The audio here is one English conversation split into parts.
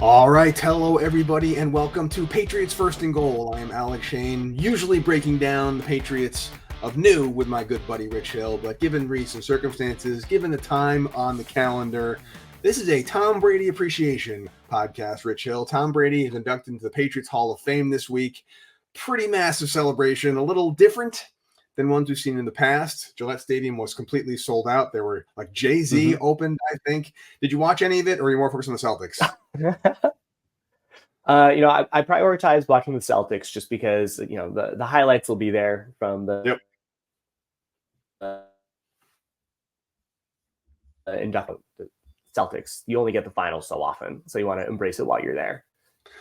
All right, hello everybody, and welcome to Patriots First and Goal. I am Alec Shane, usually breaking down the Patriots of new with my good buddy Rich Hill, but given recent circumstances, given the time on the calendar, this is a Tom Brady appreciation podcast, Rich Hill. Tom Brady is inducted into the Patriots Hall of Fame this week. Pretty massive celebration, a little different than ones we've seen in the past. Gillette Stadium was completely sold out. There were like Jay-Z opened, I think. Did you watch any of it, or are you more focused on the Celtics? I prioritize watching the Celtics just because, the highlights will be there from the Celtics. You only get the finals so often, so you want to embrace it while you're there.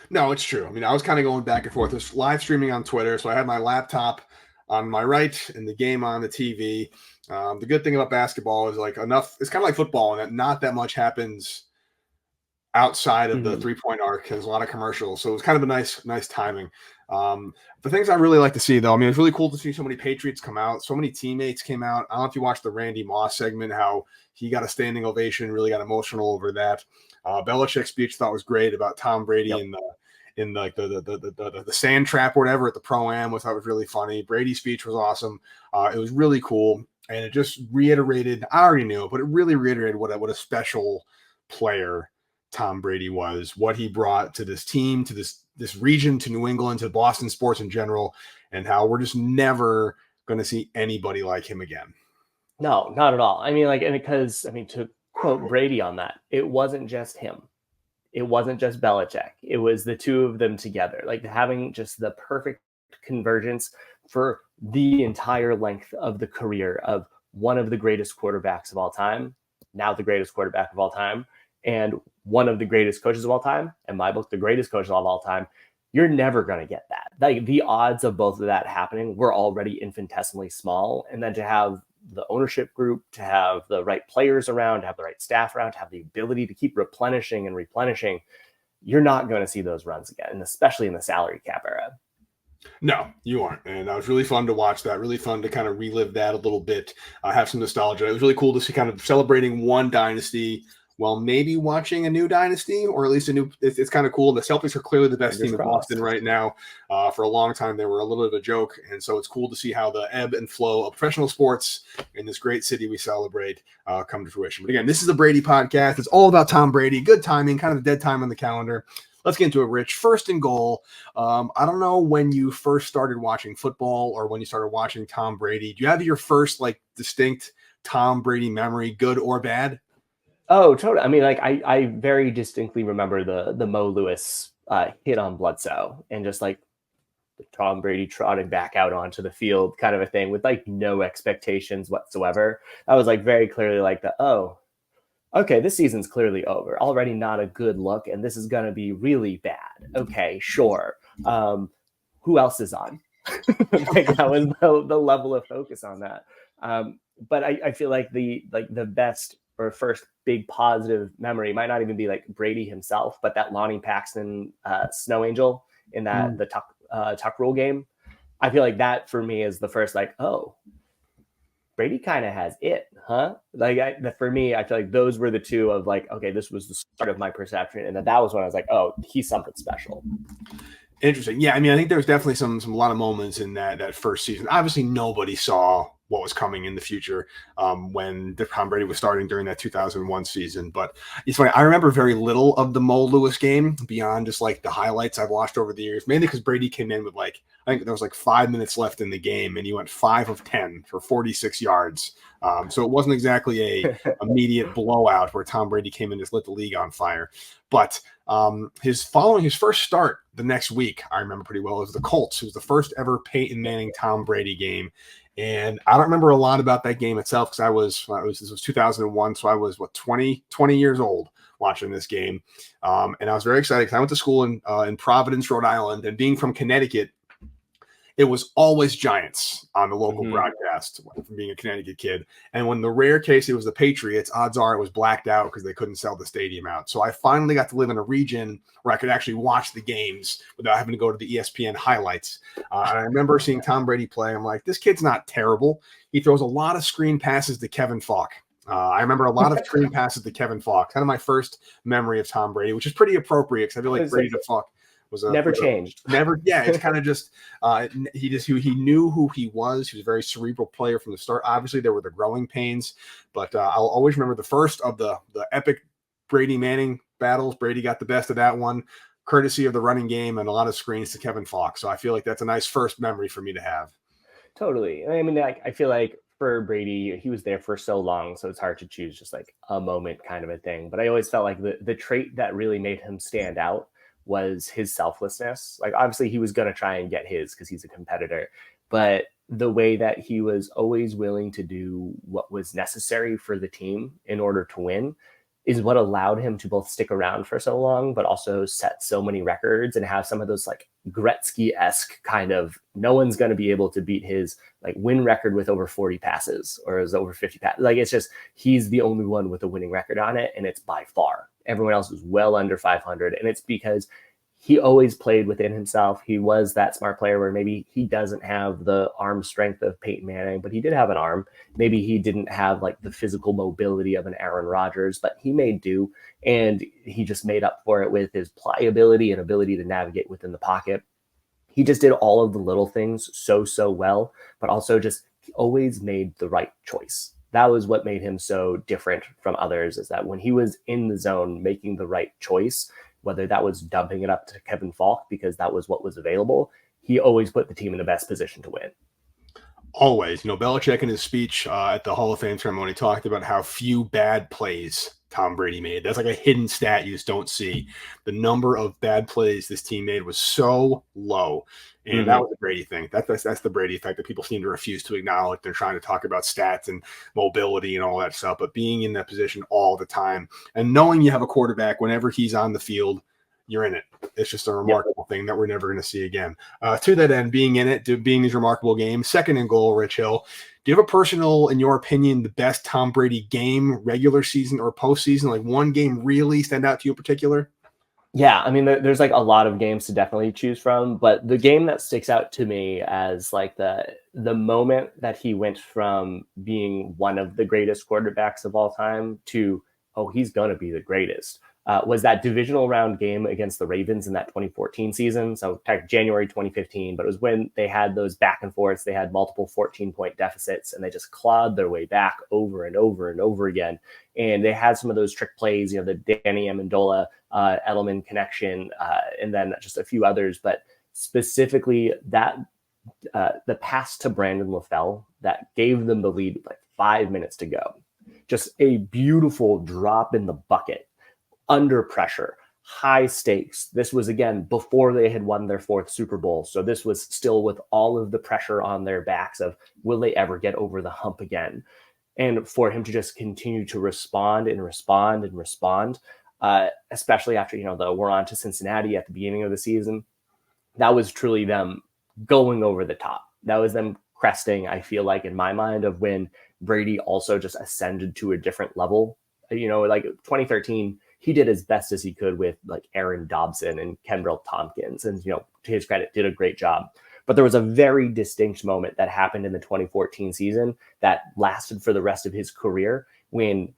No, it's true. I mean, I was kind of going back and forth. There's live streaming on Twitter, so I had my laptop on my right and the game on the TV. The good thing about basketball is like enough. It's kind of like football, and that not that much happens outside of the three-point arc. There's a lot of commercials, so it was kind of a nice timing. The things I really like to see, though, I mean, it's really cool to see so many Patriots come out. So many teammates came out. I don't know if you watched the Randy Moss segment, how he got a standing ovation, really got emotional over that. Belichick's speech I thought was great about Tom Brady in the sand trap or whatever at the Pro-Am, which I thought was really funny. Brady's speech was awesome. It was really cool, and it just reiterated, I already knew it, but it really reiterated what a special player Tom Brady was, what he brought to this team, to this region, to New England, to Boston sports in general, and how we're just never going to see anybody like him again. No, not at all. I mean, to quote Brady on that, it wasn't just him. It wasn't just Belichick. It was the two of them together, like having just the perfect convergence for the entire length of the career of one of the greatest quarterbacks of all time, now the greatest quarterback of all time, and one of the greatest coaches of all time, in my book, the greatest coach of all time. You're never going to get that. Like, the odds of both of that happening were already infinitesimally small. And then to have the ownership group, to have the right players around, to have the right staff around, to have the ability to keep replenishing and replenishing, you're not going to see those runs again, and especially in the salary cap era. No, you aren't. And it was really fun to watch that, really fun to kind of relive that a little bit, have some nostalgia. It was really cool to see kind of celebrating one dynasty while maybe watching a new dynasty, or at least a new. It's kind of cool. The Celtics are clearly the best team in Boston right now. For a long time, they were a little bit of a joke, and so it's cool to see how the ebb and flow of professional sports in this great city we celebrate come to fruition. But again, this is the Brady podcast. It's all about Tom Brady. Good timing, kind of dead time on the calendar. Let's get into it, Rich. First and goal. I don't know when you first started watching football or when you started watching Tom Brady. Do you have your first distinct Tom Brady memory, good or bad? Oh, totally. I mean, I very distinctly remember the Mo Lewis hit on Bledsoe, and just like Tom Brady trotting back out onto the field kind of a thing with no expectations whatsoever. I was very clearly okay, this season's clearly over. Already not a good look, and this is going to be really bad. Okay, sure. Who else is on? That was the level of focus on that. But I feel like the best or first big positive memory might not even be Brady himself, but that Lonnie Paxton Snow Angel in that the Tuck Rule game. I feel like that for me is the first Brady kind of has it, huh? For me, I feel like those were the two of okay, this was the start of my perception, and that was when I was oh, he's something special. Interesting. Yeah, I mean, I think there's definitely a lot of moments in that first season. Obviously, nobody saw what was coming in the future when Tom Brady was starting during that 2001 season. But it's funny, I remember very little of the Mo Lewis game beyond just the highlights I've watched over the years, mainly because Brady came in with I think there was 5 minutes left in the game, and he went 5 of 10 for 46 yards. So it wasn't exactly a immediate blowout where Tom Brady came in and just lit the league on fire. But his first start the next week, I remember pretty well, was the Colts. It was the first ever Peyton Manning Tom Brady game. And I don't remember a lot about that game itself because this was 2001, so I was 20 years old watching this game, and I was very excited because I went to school in Providence, Rhode Island, and being from Connecticut, it was always Giants on the local broadcast from being a Connecticut kid. And when the rare case it was the Patriots, odds are it was blacked out because they couldn't sell the stadium out. So I finally got to live in a region where I could actually watch the games without having to go to the ESPN highlights. And I remember seeing Tom Brady play. I'm like, this kid's not terrible. He throws a lot of screen passes to Kevin Falk. I remember a lot of screen passes to Kevin Falk. Kind of my first memory of Tom Brady, which is pretty appropriate because I feel like Brady to Falk was never changed. Never, yeah. It's kind of just he knew who he was. He was a very cerebral player from the start. Obviously, there were the growing pains, but I'll always remember the first of the epic Brady Manning battles. Brady got the best of that one, courtesy of the running game and a lot of screens to Kevin Falk. So I feel like that's a nice first memory for me to have. Totally. I mean, like, I feel like for Brady, he was there for so long, so it's hard to choose just like a moment kind of a thing. But I always felt like the trait that really made him stand out was his selflessness. Like, obviously, he was going to try and get his because he's a competitor, but the way that he was always willing to do what was necessary for the team in order to win is what allowed him to both stick around for so long, but also set so many records and have some of those like Gretzky-esque kind of, no one's going to be able to beat his like win record with over 40 passes or is over 50 passes. Like, it's just, he's the only one with a winning record on it. And it's by far, everyone else is well under 500. And it's because he always played within himself. He was that smart player where maybe he doesn't have the arm strength of Peyton Manning, but he did have an arm. Maybe he didn't have like the physical mobility of an Aaron Rodgers, but he made do, and he just made up for it with his pliability and ability to navigate within the pocket. He just did all of the little things so well, but also just always made the right choice. That was what made him so different from others, is that when he was in the zone making the right choice, whether that was dumping it up to Kevin Falk because that was what was available, he always put the team in the best position to win. Always. Belichick in his speech at the Hall of Fame ceremony talked about how few bad plays Tom Brady made. That's like a hidden stat you just don't see. The number of bad plays this team made was so low. And that was the Brady thing. That's the Brady effect that people seem to refuse to acknowledge. They're trying to talk about stats and mobility and all that stuff, but being in that position all the time and knowing you have a quarterback whenever he's on the field, you're in it. It's just a remarkable thing that we're never going to see again. To that end, being in it, being these remarkable games, second and goal, Rich Hill. Do you have a personal, in your opinion, the best Tom Brady game, regular season or postseason? Like one game really stand out to you in particular? Yeah, I mean, there's like a lot of games to definitely choose from, but the game that sticks out to me as like the moment that he went from being one of the greatest quarterbacks of all time to, oh, he's going to be the greatest, was that divisional round game against the Ravens in that 2014 season. So January 2015, but it was when they had those back and forths. They had multiple 14-point deficits and they just clawed their way back over and over and over again. And they had some of those trick plays, the Danny Amendola, Edelman connection, and then just a few others. But specifically that the pass to Brandon LaFell that gave them the lead with like 5 minutes to go. Just a beautiful drop in the bucket. Under pressure, high stakes. This was, again, before they had won their fourth Super Bowl. So this was still with all of the pressure on their backs of, will they ever get over the hump again? And for him to just continue to respond, especially after, we're on to Cincinnati at the beginning of the season. That was truly them going over the top. That was them cresting, I feel like, in my mind, of when Brady also just ascended to a different level. Like 2013, he did as best as he could with like Aaron Dobson and Kenbrell Tompkins, and to his credit, did a great job. But there was a very distinct moment that happened in the 2014 season that lasted for the rest of his career when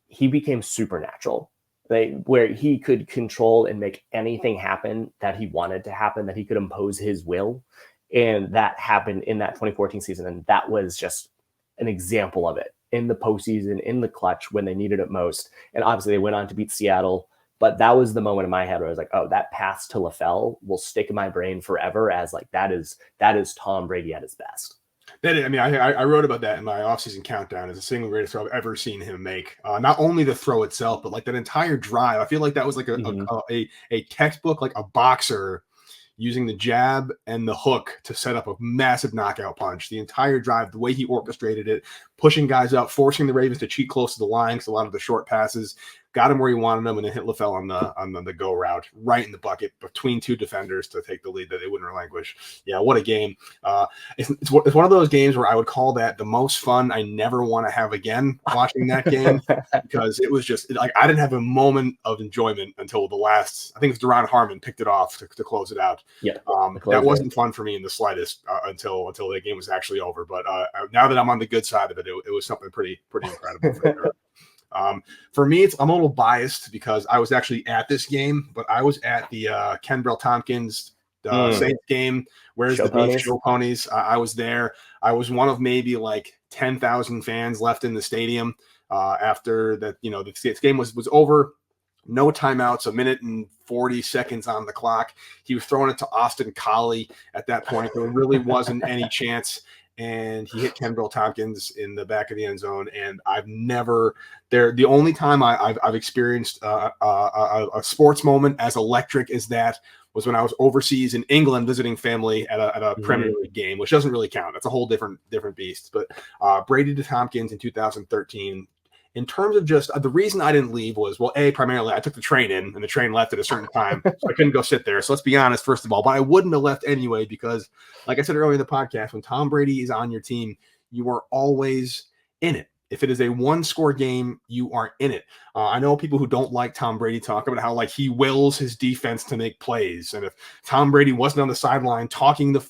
he became supernatural, where he could control and make anything happen that he wanted to happen, that he could impose his will. And that happened in that 2014 season. And that was just an example of it in the postseason, in the clutch when they needed it most. And obviously they went on to beat Seattle. But that was the moment in my head where I was like, oh, that pass to LaFell will stick in my brain forever as like, that is Tom Brady at his best. I wrote about that in my offseason countdown as the single greatest throw I've ever seen him make. Not only the throw itself, but like that entire drive. I feel like that was like a textbook, like a boxer using the jab and the hook to set up a massive knockout punch. The entire drive, the way he orchestrated it, pushing guys up, forcing the Ravens to cheat close to the line because a lot of the short passes got him where he wanted him, and then hit LaFell on the go route, right in the bucket between two defenders to take the lead that they wouldn't relinquish. Yeah, what a game. It's one of those games where I would call that the most fun I never want to have again watching that game, because it was just like I didn't have a moment of enjoyment until the last. I think it was Deron Harmon picked it off to close it out. Yeah, that wasn't fun for me in the slightest until the game was actually over. But now that I'm on the good side of it, it was something pretty incredible for sure. For me, I'm a little biased because I was actually at this game, but I was at the Kenbrell Tompkins Saints game. Where's the beef show ponies? I was there. I was one of maybe like 10,000 fans left in the stadium after that. The game was over. No timeouts, 1:40 seconds on the clock. He was throwing it to Austin Collie at that point. There really wasn't any chance. And he hit Kenbrell Tompkins in the back of the end zone. And I've never the only time I've experienced a sports moment as electric as that was when I was overseas in England visiting family at a Premier League game, which doesn't really count. That's a whole different beast. But Brady to Tompkins in 2013. In terms of just the reason I didn't leave was, well, primarily I took the train in and the train left at a certain time. So I couldn't go sit there. So let's be honest, first of all, but I wouldn't have left anyway, because like I said earlier in the podcast, when Tom Brady is on your team, you are always in it. If it is a one-score game, you are in it. I know people who don't like Tom Brady talk about how like he wills his defense to make plays, and if Tom Brady wasn't on the sideline talking the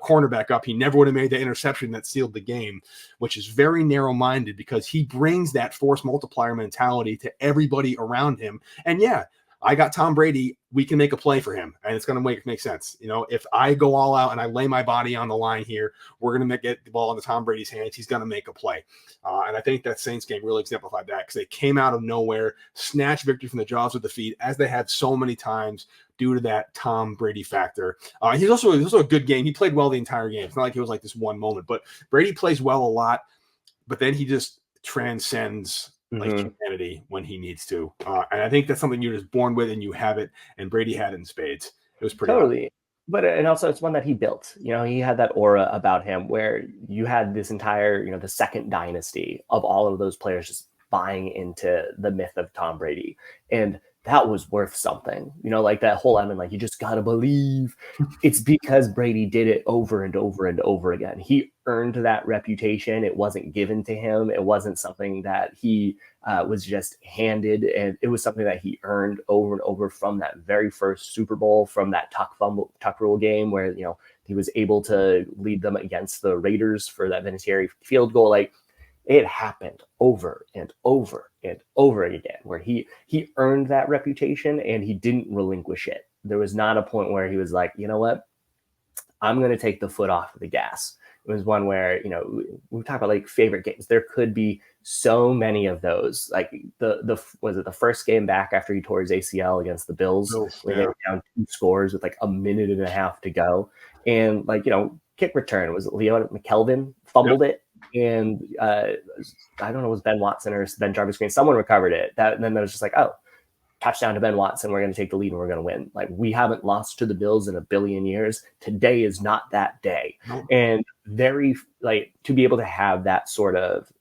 cornerback up, he never would have made the interception that sealed the game, which is very narrow-minded because he brings that force multiplier mentality to everybody around him. And yeah, I got Tom Brady. We can make a play for him, and it's going to make sense. If I go all out and I lay my body on the line here, we're going to get the ball into Tom Brady's hands. He's going to make a play. And I think that Saints game really exemplified that, because they came out of nowhere, snatched victory from the jaws of defeat, as they have so many times due to that Tom Brady factor. He's also a good game. He played well the entire game. It's not like it was like this one moment, but Brady plays well a lot, but then he just transcends like humanity when he needs to. And I think that's something you're just born with and you have it. And Brady had it in spades. It was pretty totally. awesome. But and also it's one that he built. He had that aura about him where you had this entire, the second dynasty of all of those players just buying into the myth of Tom Brady. And that was worth something. Like that whole element, like you just gotta believe. It's because Brady did it over and over and over again. He earned that reputation. It wasn't given to him. It wasn't something that he was just handed, and it was something that he earned over and over from that very first Super Bowl, from that tuck rule game where he was able to lead them against the Raiders for that Vinatieri field goal. Like, it happened over and over and over again where he earned that reputation and he didn't relinquish it. There was not a point where he was like, you know what, I'm going to take the foot off of the gas. It was one where, we talk about like favorite games. There could be so many of those. Like was it the first game back after he tore his ACL against the Bills, where they were down 2 scores with like a minute and a half to go. And like, kick return, was Leo McKelvin fumbled it. And I don't know, it was Ben Watson or Ben Jarvis Green. Someone recovered it. And then there was just like, oh, touchdown to Ben Watson. We're going to take the lead and we're going to win. Like, we haven't lost to the Bills in a billion years. Today is not that day. No. And very like to be able to have that sort of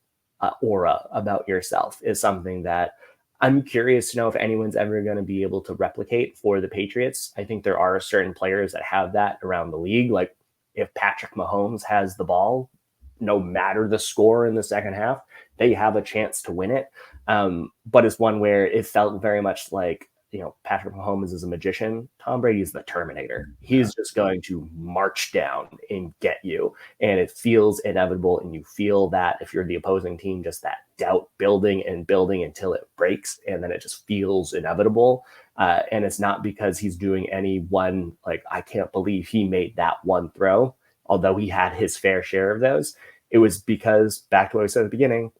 aura about yourself is something that I'm curious to know if anyone's ever going to be able to replicate for the Patriots. I think there are certain players that have that around the league. Like if Patrick Mahomes has the ball, no matter the score in the second half, they have a chance to win it. But it's one where it felt very much like, Patrick Mahomes is a magician. Tom Brady is the Terminator. He's just going to march down and get you. And it feels inevitable. And you feel that if you're the opposing team, just that doubt building and building until it breaks. And then it just feels inevitable. And it's not because he's doing any one, like, I can't believe he made that one throw, although he had his fair share of those. It was because, back to what I said at the beginning,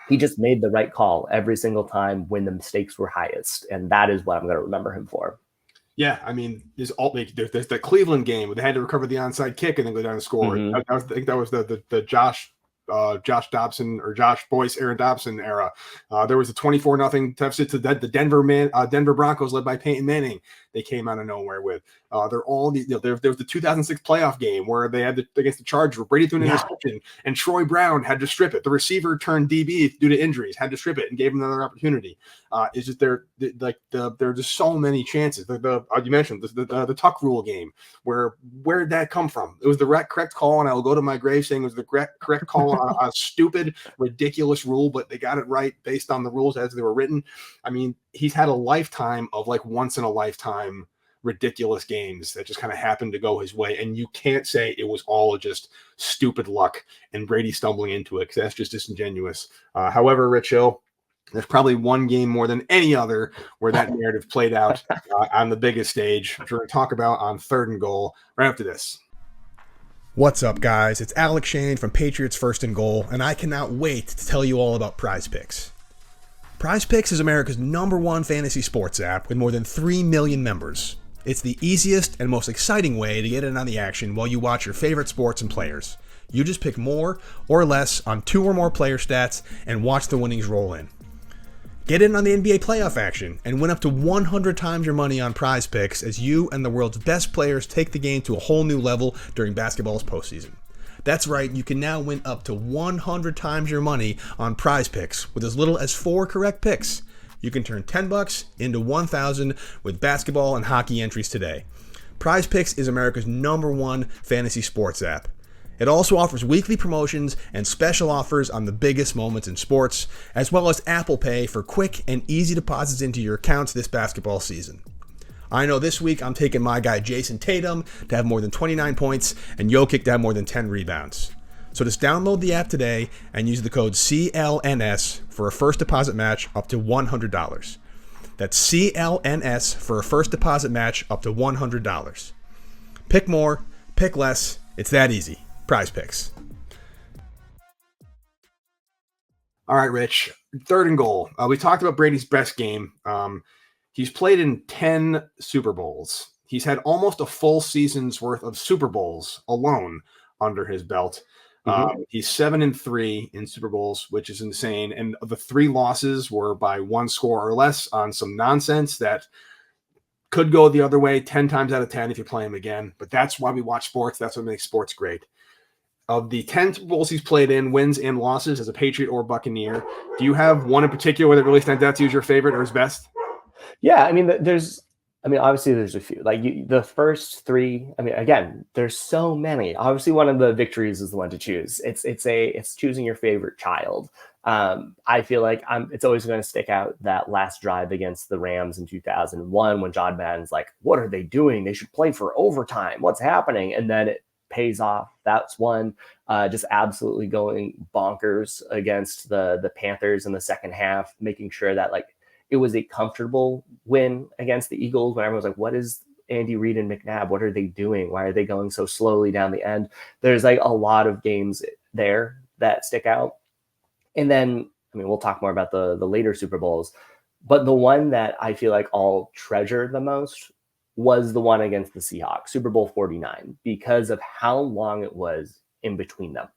he just made the right call every single time when the mistakes were highest. And that is what I'm going to remember him for. Yeah, I mean, there's the Cleveland game where they had to recover the onside kick and then go down and score. I think that was the Josh Josh Boyce, Aaron Dobson era. There was a 24-0 deficit to the Denver Broncos led by Peyton Manning. They came out of nowhere with. They're all these. There was the 2006 playoff game where they had against the Chargers, where Brady threw an interception, and Troy Brown had to strip it. The receiver turned DB due to injuries, had to strip it, and gave him another opportunity. It's just there are just so many chances. You mentioned the Tuck Rule game. Where did that come from? It was the correct call, and I will go to my grave saying it was the correct call on a stupid, ridiculous rule, but they got it right based on the rules as they were written. I mean, he's had a lifetime of like once in a lifetime ridiculous games that just kind of happened to go his way, and you can't say it was all just stupid luck and Brady stumbling into it, because that's just disingenuous. However, Rich Hill, there's probably one game more than any other where that narrative played out on the biggest stage, which we're going to talk about on 3rd and Goal right after this. What's up, guys? It's Alec Shane from Patriots 1st and Goal, and I cannot wait to tell you all about Prize Picks. Prize Picks is America's #1 fantasy sports app with more than 3 million members. It's the easiest and most exciting way to get in on the action while you watch your favorite sports and players. You just pick more or less on 2 or more player stats and watch the winnings roll in. Get in on the NBA playoff action and win up to 100 times your money on Prize Picks as you and the world's best players take the game to a whole new level during basketball's postseason. That's right, you can now win up to 100 times your money on Prize Picks with as little as 4 correct picks. You can turn $10 into $1,000 with basketball and hockey entries today. Prize Picks is America's #1 fantasy sports app. It also offers weekly promotions and special offers on the biggest moments in sports, as well as Apple Pay for quick and easy deposits into your accounts this basketball season. I know this week I'm taking my guy Jason Tatum to have more than 29 points and Jokic to have more than 10 rebounds. So just download the app today and use the code CLNS for a first deposit match up to $100. That's CLNS for a first deposit match up to $100. Pick more, pick less, it's that easy. Prize Picks. All right, Rich. 3rd and Goal. We talked about Brady's best game. He's played in 10 Super Bowls. He's had almost a full season's worth of Super Bowls alone under his belt. He's 7-3 in Super Bowls, which is insane. And the 3 losses were by 1 score or less on some nonsense that could go the other way 10 times out of 10 if you play him again. But that's why we watch sports. That's what makes sports great. Of the 10 Super Bowls he's played in, wins and losses as a Patriot or Buccaneer, do you have one in particular that really stands out to you as your favorite or his best? Yeah, I mean, obviously there's a few. Like the first 3, I mean, again, there's so many. Obviously, one of the victories is the one to choose. It's choosing your favorite child. I feel like it's always going to stick out that last drive against the Rams in 2001 when John Madden's like, "What are they doing? They should play for overtime. What's happening?" And then it pays off. That's one. Just absolutely going bonkers against the Panthers in the second half, making sure that like it was a comfortable win against the Eagles when everyone was like, what is Andy Reid and McNabb? What are they doing? Why are they going so slowly down the end? There's like a lot of games there that stick out. And then, I mean, we'll talk more about the later Super Bowls, but the one that I feel like I'll treasure the most was the one against the Seahawks, Super Bowl 49, because of how long it was in between them,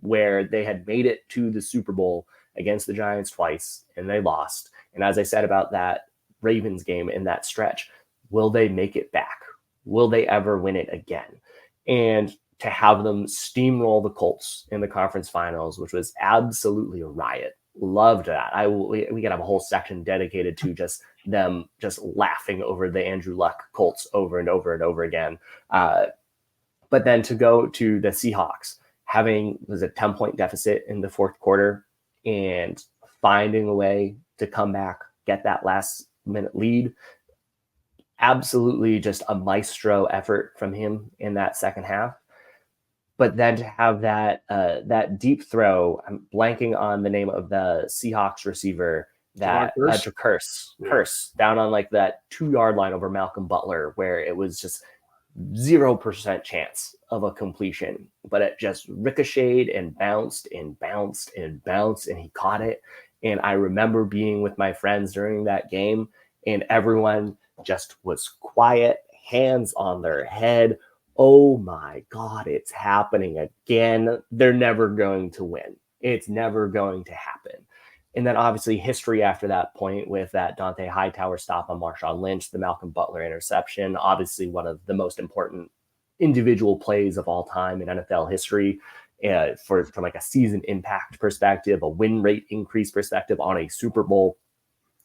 where they had made it to the Super Bowl against the Giants twice and they lost. And as I said about that Ravens game in that stretch, will they make it back? Will they ever win it again? And to have them steamroll the Colts in the conference finals, which was absolutely a riot. Loved that. We could have a whole section dedicated to just them just laughing over the Andrew Luck Colts over and over and over again. But then to go to the Seahawks, was a 10-point deficit in the 4th quarter and finding a way to come back, get that last minute lead. Absolutely just a maestro effort from him in that second half. But then to have that deep throw, I'm blanking on the name of the Seahawks receiver, that Curse down on like that 2-yard line over Malcolm Butler, where it was just 0% chance of a completion, but it just ricocheted and bounced and bounced and bounced, and he caught it. And I remember being with my friends during that game, and everyone just was quiet, hands on their head, oh my God, it's happening again. They're never going to win. It's never going to happen. And then obviously history after that point with that Dante Hightower stop on Marshawn Lynch, the Malcolm Butler interception, obviously one of the most important individual plays of all time in NFL history, from like a season impact perspective, a win rate increase perspective on a Super Bowl.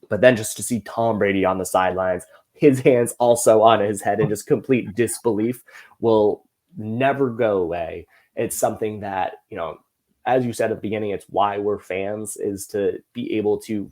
But then just to see Tom Brady on the sidelines, his hands also on his head, and just complete disbelief will never go away. It's something that, as you said at the beginning, it's why we're fans, is to be able to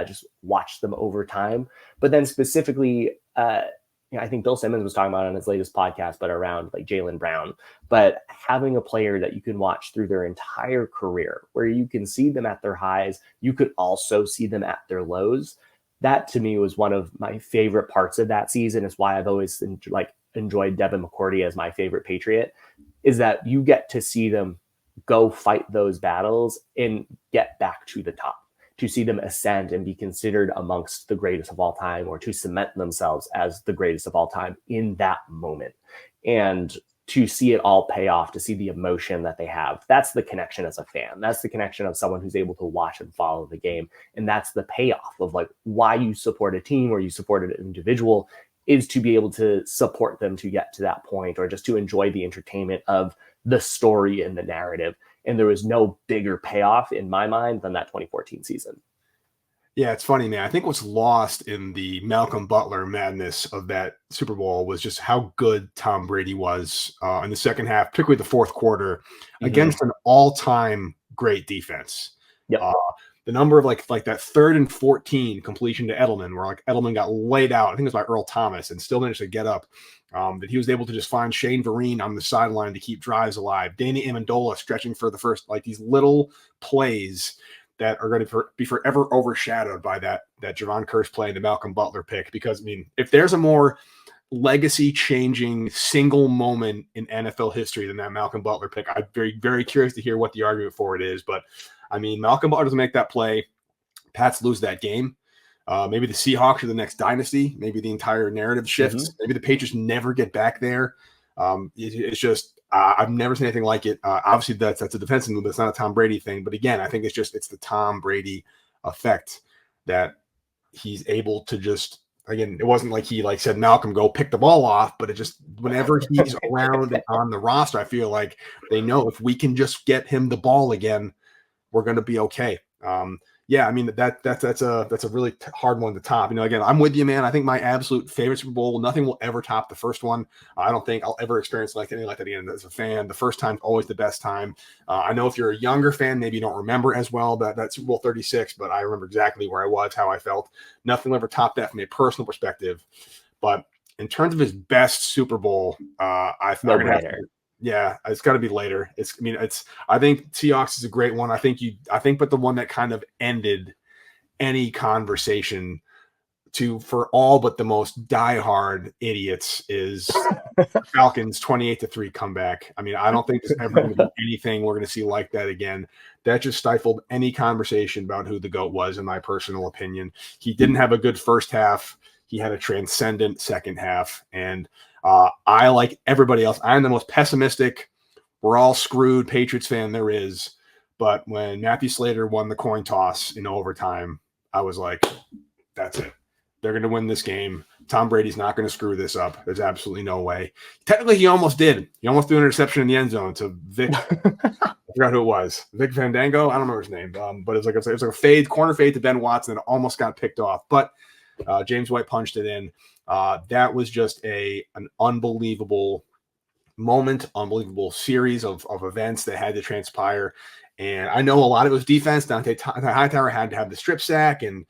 just watch them over time. But then specifically, I think Bill Simmons was talking about it on his latest podcast, but around like Jaylen Brown, but having a player that you can watch through their entire career, where you can see them at their highs, you could also see them at their lows. That to me was one of my favorite parts of that season. Is why I've always enjoyed Devin McCourty as my favorite Patriot, is that you get to see them go fight those battles and get back to the top, to see them ascend and be considered amongst the greatest of all time, or to cement themselves as the greatest of all time in that moment. And to see it all pay off, to see the emotion that they have. That's the connection as a fan. That's the connection of someone who's able to watch and follow the game. And that's the payoff of like why you support a team or you support an individual, is to be able to support them to get to that point, or just to enjoy the entertainment of the story and the narrative. And there was no bigger payoff in my mind than that 2014 season. Yeah, it's funny, man. I think what's lost in the Malcolm Butler madness of that Super Bowl was just how good Tom Brady was in the second half, particularly the fourth quarter, against an all-time great defense. Yep. The number of like that 3rd and 14 completion to Edelman, where like Edelman got laid out, I think it was by Earl Thomas, and still managed to get up. That he was able to just find Shane Vereen on the sideline to keep drives alive. Danny Amendola stretching for the first, like these little plays that are going to be forever overshadowed by that Javon Curse play and the Malcolm Butler pick. Because, I mean, if there's a more legacy-changing single moment in NFL history than that Malcolm Butler pick, I'm very, very curious to hear what the argument for it is. But, I mean, Malcolm Butler doesn't make that play, Pats lose that game. Maybe the Seahawks are the next dynasty. Maybe the entire narrative shifts. Maybe the Patriots never get back there. It's just I've never seen anything like it. Obviously, that's a defensive move. That's not a Tom Brady thing. But again, I think it's the Tom Brady effect that he's able to just. Again, it wasn't like he said, Malcolm, go pick the ball off. But it just whenever he's around and on the roster, I feel like they know if we can just get him the ball again, we're going to be okay. Yeah, I mean that's a really hard one to top. Again, I'm with you, man. I think my absolute favorite Super Bowl, nothing will ever top the first one. I don't think I'll ever experience anything like that again as a fan. The first time's always the best time. I know if you're a younger fan, maybe you don't remember as well that Super Bowl 36, but I remember exactly where I was, how I felt. Nothing will ever top that from a personal perspective. But in terms of his best Super Bowl, I think I'm gonna have to. Yeah, it's got to be later. I think Seahawks is a great one. But the one that kind of ended any conversation for all but the most diehard idiots is Falcons 28-3 comeback. I mean, I don't think there's ever going to be anything we're going to see like that again. That just stifled any conversation about who the GOAT was, in my personal opinion. He didn't have a good first half. He had a transcendent second half, and I, like everybody else, I'm the most pessimistic, we're all screwed Patriots fan there is. But when Matthew Slater won the coin toss in overtime, I was like, that's it. They're going to win this game. Tom Brady's not going to screw this up. There's absolutely no way. Technically, he almost did. He almost threw an interception in the end zone to Vic. I forgot who it was. Vic Fandango? I don't remember his name. But it was like a corner fade to Ben Watson that almost got picked off. But James White punched it in. That was just an unbelievable moment, unbelievable series of events that had to transpire. And I know a lot of it was defense. Dante Hightower had to have the strip sack, and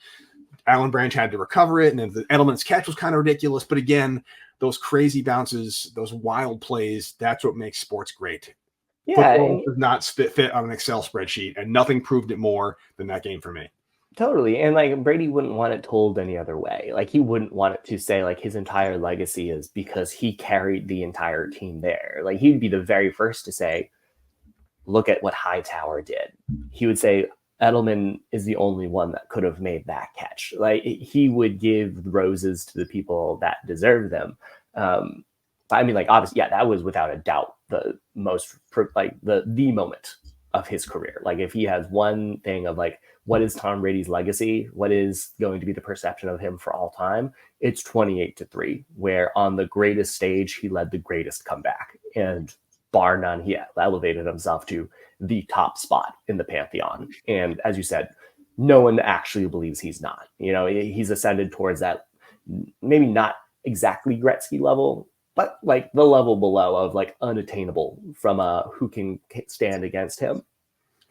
Alan Branch had to recover it. And then the Edelman's catch was kind of ridiculous. But again, those crazy bounces, those wild plays, that's what makes sports great. Yeah, Football does not fit on an Excel spreadsheet, and nothing proved it more than that game for me. Totally. And Brady wouldn't want it told any other way. He wouldn't want it to say his entire legacy is because he carried the entire team there. He'd be the very first to say, look at what Hightower did. He would say Edelman is the only one that could have made that catch. He would give roses to the people that deserve them. I mean, like, obviously, yeah, that was without a doubt the most, like, the moment of his career. Like, if he has one thing of like, what is Tom Brady's legacy? What is going to be the perception of him for all time? It's 28-3, where on the greatest stage, he led the greatest comeback. And bar none, he elevated himself to the top spot in the Pantheon. And as you said, no one actually believes he's not. You know, he's ascended towards that, maybe not exactly Gretzky level, but like the level below of like unattainable from who can stand against him.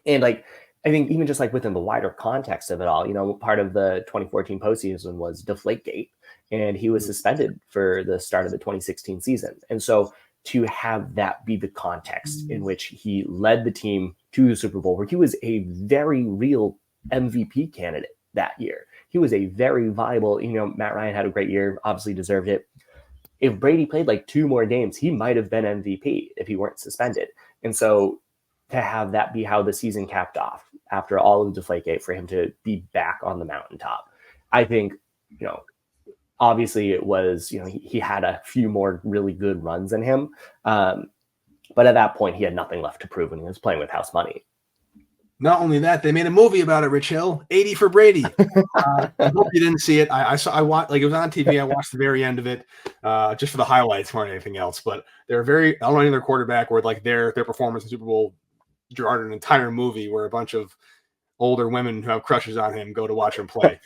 And like, I think even just like within the wider context of it all, you know, part of the 2014 postseason was Deflategate, and he was suspended for the start of the 2016 season. And so to have that be the context in which he led the team to the Super Bowl, where he was a very real MVP candidate that year. He was a very viable, you know, Matt Ryan had a great year, obviously deserved it. If Brady played like 2 more games, he might have been MVP if he weren't suspended. And so to have that be how the season capped off after all of Deflategate, for him to be back on the mountaintop, I think, you know, obviously it was, you know, he had a few more really good runs in him. But at that point, he had nothing left to prove when he was playing with house money. Not only that, they made a movie about it, Rich Hill, 80 for Brady. I hope you didn't see it. I watched, like, it was on TV. I watched the very end of it just for the highlights more than anything else. But they're very, I don't know any other quarterback where like their performance in the Super Bowl jarred an entire movie where a bunch of older women who have crushes on him go to watch him play.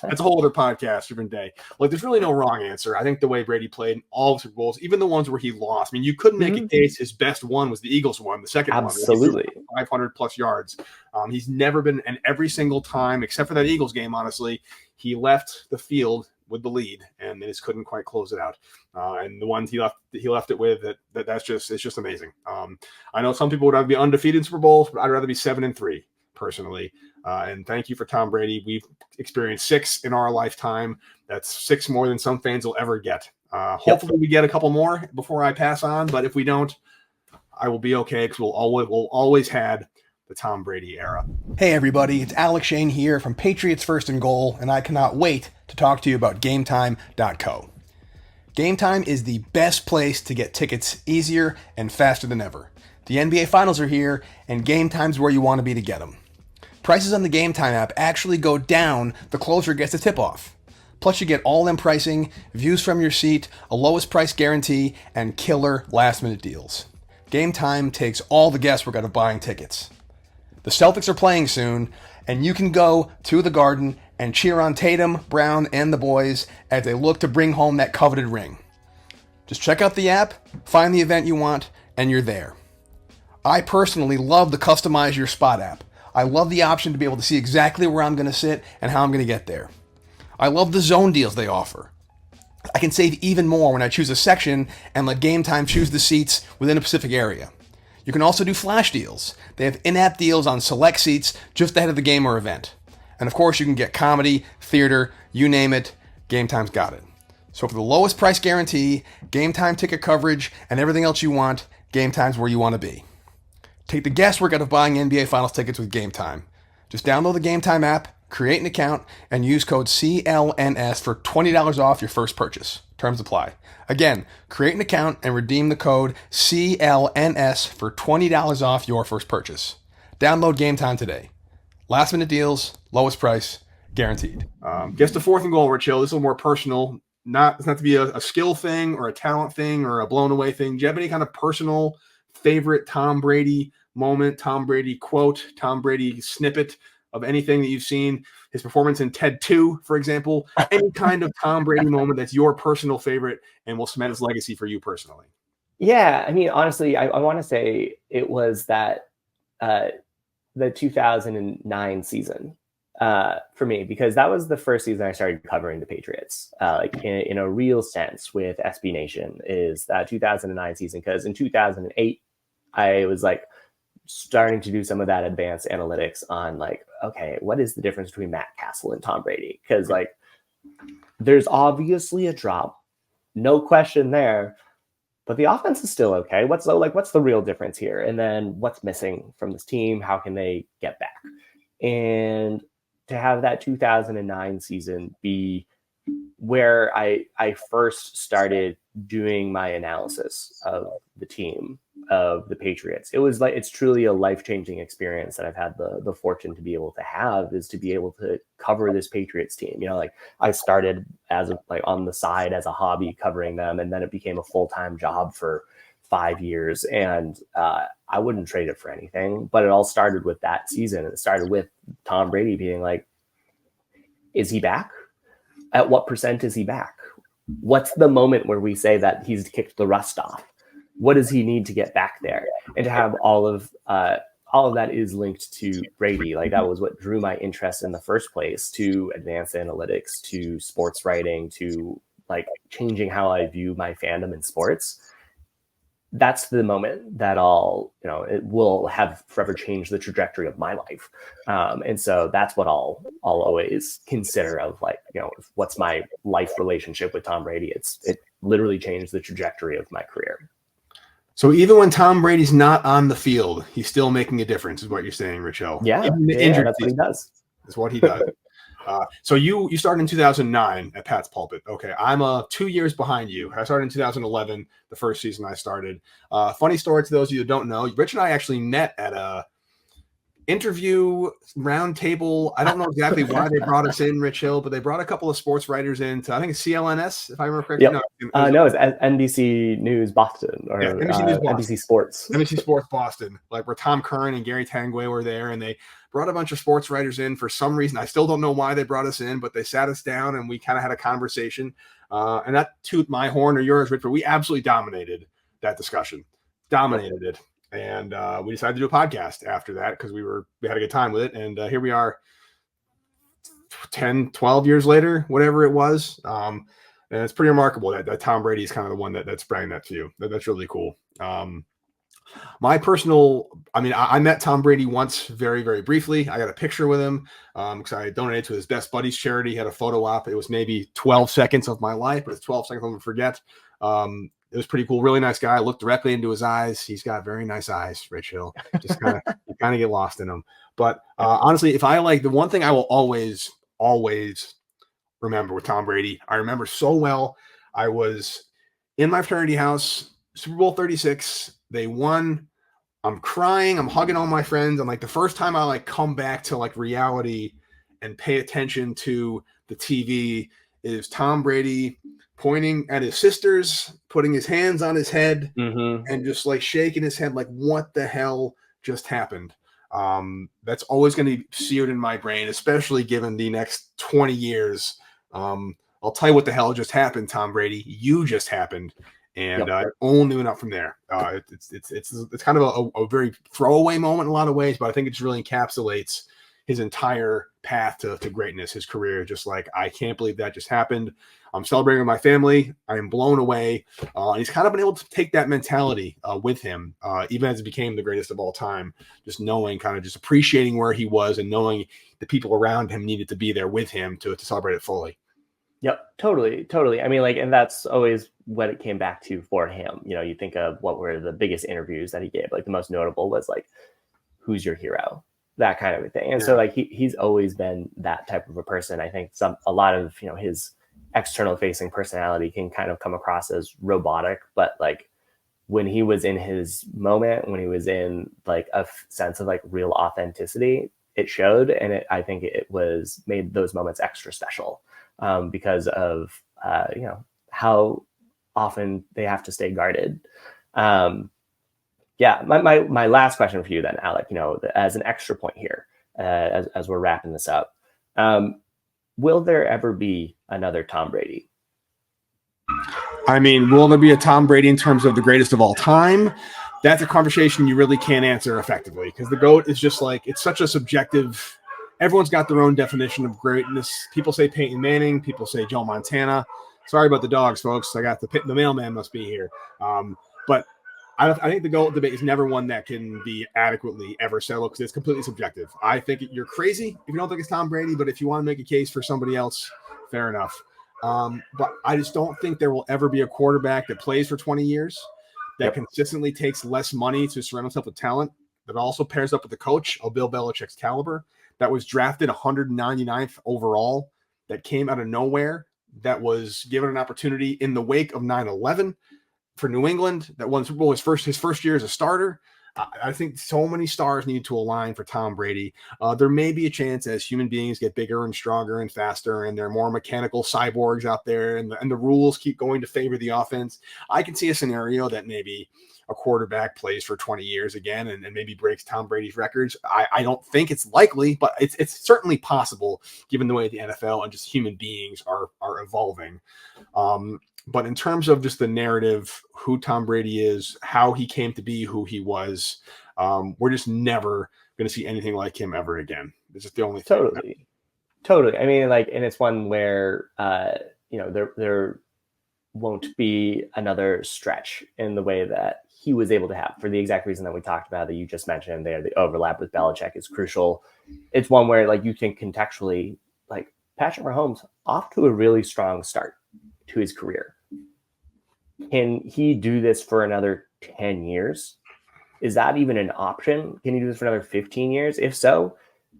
That's a whole other podcast, different day. Like, there's really no wrong answer. I think the way Brady played in all the Super Bowls, even the ones where he lost, I mean, you couldn't make a case his best one was the Eagles one, the second Absolutely. one, 500 plus yards. He's never been, and every single time, except for that Eagles game, honestly, he left the field with the lead, and they just couldn't quite close it out. And the ones he left it with, it's just amazing. I know some people would rather be undefeated in Super Bowls, but I'd rather be 7-3. Personally, and thank you for Tom Brady. We've experienced 6 in our lifetime. That's 6 more than some fans will ever get. Hopefully we get a couple more before I pass on, but if we don't, I will be okay, because we'll always had the Tom Brady era. Hey everybody, it's Alec Shane here from Patriots First and Goal, and I cannot wait to talk to you about GameTime.co. GameTime is the best place to get tickets easier and faster than ever. The NBA Finals are here, and GameTime's where you want to be to get them. Prices on the GameTime app actually go down the closer it gets to tip-off. Plus, you get all-in pricing, views from your seat, a lowest price guarantee, and killer last-minute deals. GameTime takes all the guesswork out of buying tickets. The Celtics are playing soon, and you can go to the Garden and cheer on Tatum, Brown, and the boys as they look to bring home that coveted ring. Just check out the app, find the event you want, and you're there. I personally love the Customize Your Spot app. I love the option to be able to see exactly where I'm going to sit and how I'm going to get there. I love the zone deals they offer. I can save even more when I choose a section and let GameTime choose the seats within a specific area. You can also do flash deals. They have in-app deals on select seats just ahead of the game or event. And of course, you can get comedy, theater, you name it, GameTime's got it. So for the lowest price guarantee, GameTime ticket coverage, and everything else you want, GameTime's where you want to be. Take the guesswork out of buying NBA Finals tickets with GameTime. Just download the GameTime app, create an account, and use code CLNS for $20 off your first purchase. Terms apply. Again, create an account and redeem the code CLNS for $20 off your first purchase. Download GameTime today. Last minute deals, lowest price, guaranteed. Guess the 4th and goal, Rich Hill. This is a little more personal. It's not to be a skill thing or a talent thing or a blown away thing. Do you have any kind of personal favorite Tom Brady moment, Tom Brady quote, Tom Brady snippet of anything that you've seen? His performance in Ted 2, for example, any kind of Tom Brady moment that's your personal favorite and will cement his legacy for you personally. Yeah, I mean, honestly, I want to say it was that the 2009 season for me, because that was the first season I started covering the Patriots, like in a real sense with SB Nation, is that 2009 season. Because in 2008, I was like starting to do some of that advanced analytics on like, okay, what is the difference between Matt Castle and Tom Brady? Because like, there's obviously a drop, no question there, but the offense is still okay. What's the real difference here? And then what's missing from this team? How can they get back? And to have that 2009 season be where I first started doing my analysis of the team, of the Patriots. It was like, it's truly a life-changing experience that I've had the fortune to be able to have, is to be able to cover this Patriots team. You know, like I started as like on the side as a hobby covering them, and then it became a full-time job for 5 years. And I wouldn't trade it for anything, but it all started with that season. It started with Tom Brady being like, is he back? At what percent is he back? What's the moment where we say that he's kicked the rust off? What does he need to get back there? And to have all of that is linked to Brady. Like that was what drew my interest in the first place, to advanced analytics, to sports writing, to like changing how I view my fandom in sports. That's the moment that it will have forever changed the trajectory of my life. And so that's what I'll always consider of like, what's my life relationship with Tom Brady? It literally changed the trajectory of my career. So even when Tom Brady's not on the field, he's still making a difference, is what you're saying, Rich Hill. Yeah, that's what he does. That's what he does. So you started in 2009 at Pat's Pulpit. Okay, I'm 2 years behind you. I started in 2011, the first season I started. Funny story to those of you who don't know, Rich and I actually met at a interview round table. I don't know exactly why they brought us in, Rich Hill, but they brought a couple of sports writers in to, I think it's CLNS, if I remember correctly. Yep. No, it's NBC News Boston, or NBC News Boston. NBC Sports. NBC Sports Boston, like where Tom Curran and Gary Tanguay were there, and they brought a bunch of sports writers in for some reason. I still don't know why they brought us in, but they sat us down and we kind of had a conversation. And not toot my horn or yours, Rich, but we absolutely dominated that discussion. Dominated it. And we decided to do a podcast after that because we had a good time with it. And here we are 10, 12 years later, whatever it was. And it's pretty remarkable that Tom Brady is kind of the one that's bringing that to you. That's really cool. My personal, I met Tom Brady once very, very briefly. I got a picture with him because I donated to his Best Buddies charity. He had a photo op. It was maybe 12 seconds of my life, but it's 12 seconds I'll never forget. It was pretty cool. Really nice guy. I looked directly into his eyes. He's got very nice eyes, Rich Hill. Just kind of get lost in them. But honestly, if I the one thing I will always remember with Tom Brady, I remember so well. I was in my fraternity house, Super Bowl 36. They won. I'm crying. I'm hugging all my friends. I'm like, the first time I come back to reality and pay attention to the TV is Tom Brady pointing at his sisters, putting his hands on his head, and just shaking his head like, what the hell just happened? That's always going to be seared in my brain, especially given the next 20 years. I'll tell you what the hell just happened, Tom Brady. You just happened. And only went up from there. It's kind of a very throwaway moment in a lot of ways, but I think it just really encapsulates his entire path to greatness, his career. Just like, I can't believe that just happened. I'm celebrating with my family. I am blown away. He's kind of been able to take that mentality with him, even as he became the greatest of all time, just knowing, kind of just appreciating where he was and knowing the people around him needed to be there with him to celebrate it fully. Yep, totally. And that's always what it came back to for him. You think of what were the biggest interviews that he gave. The most notable was who's your hero? That kind of a thing. And so he's always been that type of a person. I think a lot of his external facing personality can kind of come across as robotic, but when he was in his moment, when he was in a sense of real authenticity, it showed. And I think it was made those moments extra special. Because of how often they have to stay guarded. My last question for you then, Alec, as an extra point here, as we're wrapping this up, will there ever be another Tom Brady? Will there be a Tom Brady in terms of the greatest of all time? That's a conversation you really can't answer effectively, because the GOAT is just it's such a subjective. Everyone's got their own definition of greatness. People say Peyton Manning. People say Joe Montana. Sorry about the dogs, folks. I got the mailman must be here. But I think the GOAT debate is never one that can be adequately ever settled, because it's completely subjective. I think you're crazy if you don't think it's Tom Brady, but if you want to make a case for somebody else, fair enough. But I just don't think there will ever be a quarterback that plays for 20 years, that consistently takes less money to surround himself with talent, that also pairs up with a coach of Bill Belichick's caliber, that was drafted 199th overall, that came out of nowhere, that was given an opportunity in the wake of 9/11 for New England, that won Super Bowl his first year as a starter. I think so many stars need to align for Tom Brady. There may be a chance as human beings get bigger and stronger and faster, and there are more mechanical cyborgs out there, and the rules keep going to favor the offense. I can see a scenario that maybe a quarterback plays for 20 years again and maybe breaks Tom Brady's records. I don't think it's likely, but it's certainly possible given the way the NFL and just human beings are evolving. But in terms of just the narrative, who Tom Brady is, how he came to be who he was, we're just never going to see anything like him ever again. It's just the only thing. Totally. I mean, like, and it's one where, there won't be another stretch in the way that he was able to have, for the exact reason that we talked about, that you just mentioned there. The overlap with Belichick is crucial. It's one where, like, you can contextually, like, Patrick Mahomes off to a really strong start to his career. Can he do this for another 10 years? Is that even an option? Can he do this for another 15 years? If so,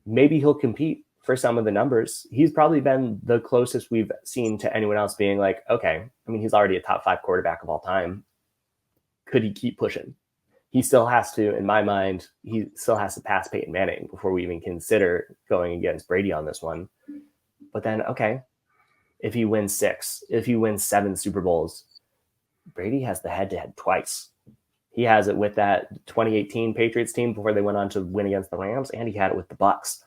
maybe he'll compete for some of the numbers. He's probably been the closest we've seen to anyone else being like, okay, I mean, he's already a top 5 quarterback of all time. Could he keep pushing? He still has to, in my mind, he still has to pass Peyton Manning before we even consider going against Brady on this one. But then, okay, if he wins 6, if he wins 7 Super Bowls, Brady has the head-to-head twice. He has it with that 2018 Patriots team before they went on to win against the Rams, and he had it with the Bucs.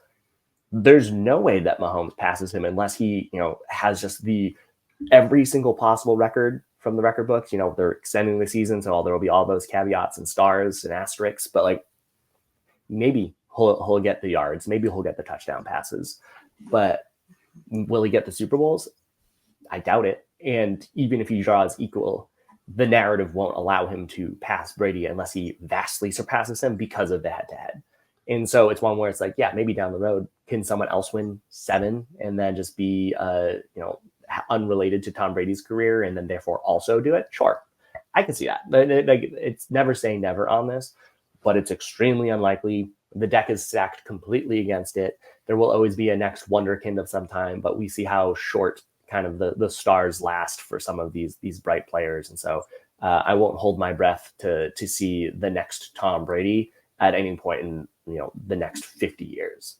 There's no way that Mahomes passes him unless he, has just the every single possible record from the record books. They're extending the season, so there will be all those caveats and stars and asterisks. But like, maybe he'll get the yards, maybe he'll get the touchdown passes, but will he get the Super Bowls? I doubt it. And even if he draws equal, the narrative won't allow him to pass Brady unless he vastly surpasses him because of the head-to-head. And so it's one where it's like, yeah, maybe down the road, can someone else win 7 and then just be, unrelated to Tom Brady's career and then therefore also do it? Sure, I can see that. It's never say never on this, but it's extremely unlikely. The deck is stacked completely against it. There will always be a next wonderkind of some time, but we see how short kind of the stars last for some of these bright players. And so I won't hold my breath to see the next Tom Brady at any point in the next 50 years.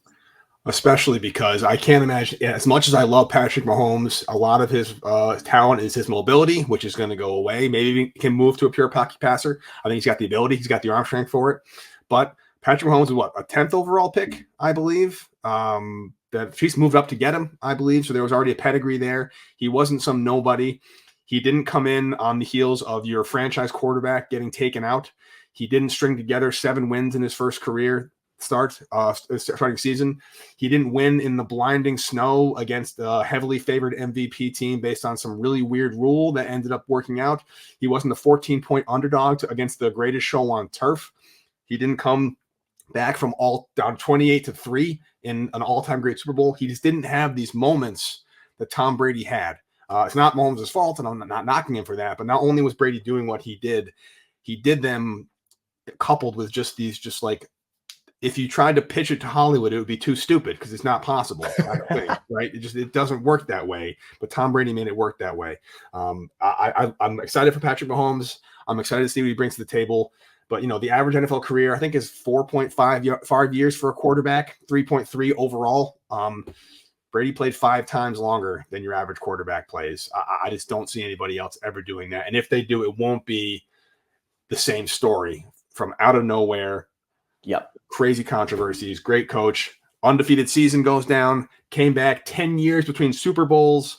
Especially because I can't imagine, as much as I love Patrick Mahomes, a lot of his talent is his mobility, which is going to go away. Maybe he can move to a pure pocket passer. I think he's got the ability. He's got the arm strength for it. But Patrick Mahomes is a 10th overall pick, I believe. The Chiefs moved up to get him, I believe. So there was already a pedigree there. He wasn't some nobody. He didn't come in on the heels of your franchise quarterback getting taken out. He didn't string together 7 wins in his first career starting season. He didn't win in the blinding snow against a heavily favored MVP team based on some really weird rule that ended up working out. He wasn't the 14-point underdog against the greatest show on turf. He didn't come back from all down 28-3 in an all-time great Super Bowl. He just didn't have these moments that Tom Brady had. It's not Mahomes' fault, and I'm not knocking him for that, but not only was Brady doing what he did them coupled with just like, if you tried to pitch it to Hollywood, it would be too stupid because it's not possible. I don't think, right? It doesn't work that way. But Tom Brady made it work that way. I'm excited for Patrick Mahomes. I'm excited to see what he brings to the table. But the average NFL career, I think, is 4.5 years for a quarterback, 3.3 overall. Brady played 5 times longer than your average quarterback plays. I just don't see anybody else ever doing that. And if they do, it won't be the same story from out of nowhere. Yep. Crazy controversies, great coach, undefeated season goes down, came back 10 years between Super Bowls.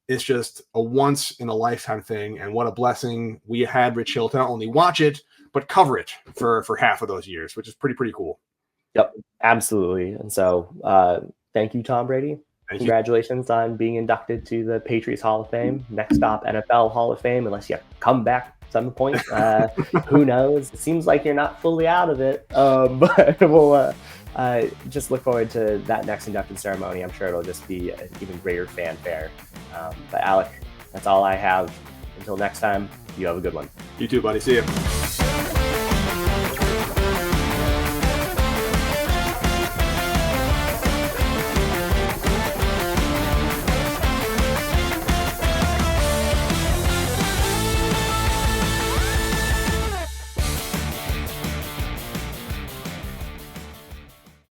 It's just a once in a lifetime thing. And what a blessing we had Rich Hill to not only watch it, but cover it for half of those years, which is pretty cool. Yep, absolutely. And so thank you, Tom Brady. Congratulations on being inducted to the Patriots Hall of Fame. Next stop, NFL Hall of Fame, unless you come back at some point. Who knows? It seems like you're not fully out of it. But we'll just look forward to that next induction ceremony. I'm sure it'll just be an even greater fanfare. But Alec, that's all I have. Until next time, you have a good one. You too, buddy. See you.